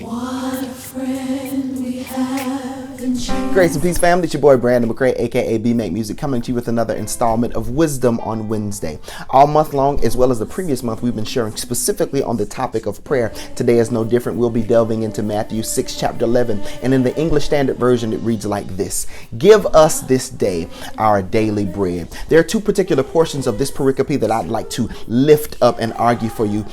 What a friend we have in Jesus. Grace and peace, family. It's your boy Brandon McCrae, aka Bmac Music, coming to you with another installment of Wisdom on Wednesday. All month long, as well as the previous month, we've been sharing specifically on the topic of prayer. Today is no different. We'll be delving into Matthew 6, chapter 11, and in the English Standard Version, it reads like this: "Give us this day our daily bread." There are two particular portions of this pericope that I'd like to lift up and argue for you.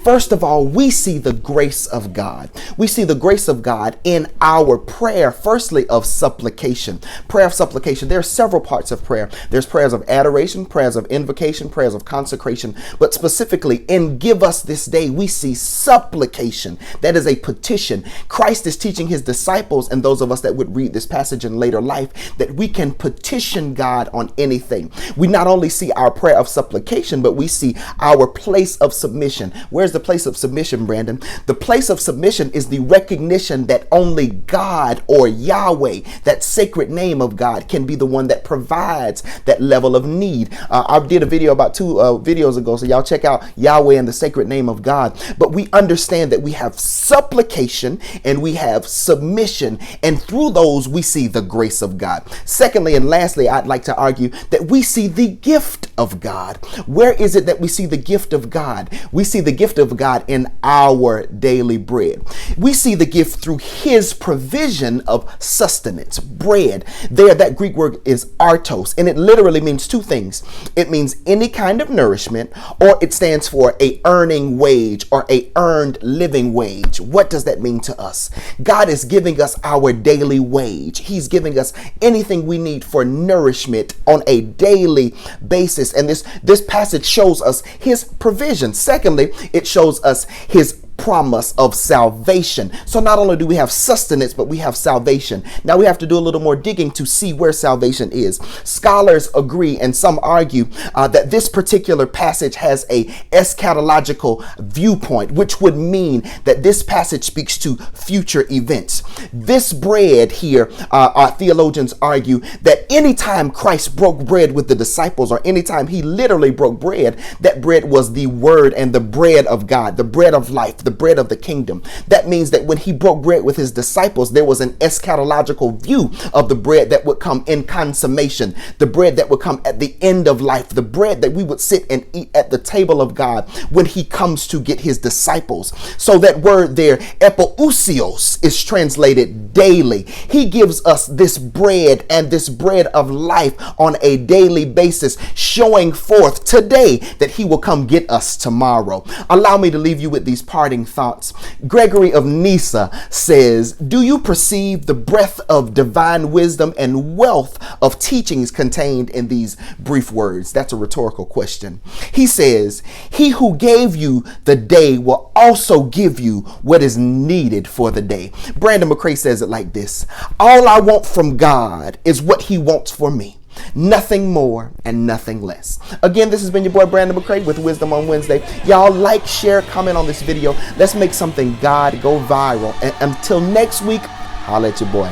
First of all, we see the grace of God. We see the grace of God in our prayer, firstly, of supplication. Prayer of supplication. There are several parts of prayer. There's prayers of adoration, prayers of invocation, prayers of consecration. But specifically in "Give us this day," we see supplication. That is a petition. Christ is teaching his disciples and those of us that would read this passage in later life that we can petition God on anything. We not only see our prayer of supplication, but we see our place of submission. Where's the place of submission, Brandon? The place of submission is the recognition that only God, or Yahweh, that sacred name of God, can be the one that provides that level of need. I did a video about two videos ago, so y'all check out Yahweh and the sacred name of God. But we understand that we have supplication and we have submission, and through those we see the grace of God. Secondly and lastly, I'd like to argue that we see the gift of God. Where is it that we see the gift of God? We see the gift of God in our daily bread. We see the gift through his provision of sustenance, bread. There, that Greek word is ďartos, and it literally means two things. It means any kind of nourishment, or it stands for a earning wage or a earned living wage. What does that mean to us? God is giving us our daily wage. He's giving us anything we need for nourishment on a daily basis. And this passage shows us his provision. Secondly, it shows us his promise of salvation. So not only do we have sustenance, but we have salvation. Now we have to do a little more digging to see where salvation is. Scholars agree, and some argue that this particular passage has a eschatological viewpoint, which would mean that this passage speaks to future events. This bread here, our theologians argue that anytime Christ broke bread with the disciples, or anytime he literally broke bread, that bread was the word and the bread of God, the bread of life, the bread of the kingdom. That means that when he broke bread with his disciples, there was an eschatological view of the bread that would come in consummation, the bread that would come at the end of life, the bread that we would sit and eat at the table of God when he comes to get his disciples. So that word there, ἐπιούσιος, is translated daily. He gives us this bread and this bread of life on a daily basis, showing forth today that he will come get us tomorrow. Allow me to leave you with these parting thoughts. Gregory of Nyssa says, "Do you perceive the breadth of divine wisdom and wealth of teachings contained in these brief words?" That's a rhetorical question. He says, "He who gave you the day will also give you what is needed for the day." Brandon McCrae says it like this: "All I want from God is what he wants for me. Nothing more and nothing less." Again, this has been your boy Brandon McCrae with Wisdom on Wednesday. Y'all like, share, comment on this video. Let's make something God go viral. And until next week, holla at your boy.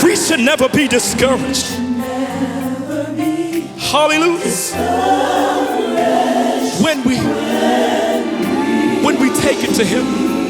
We should never be discouraged. Hallelujah. When we take it to him.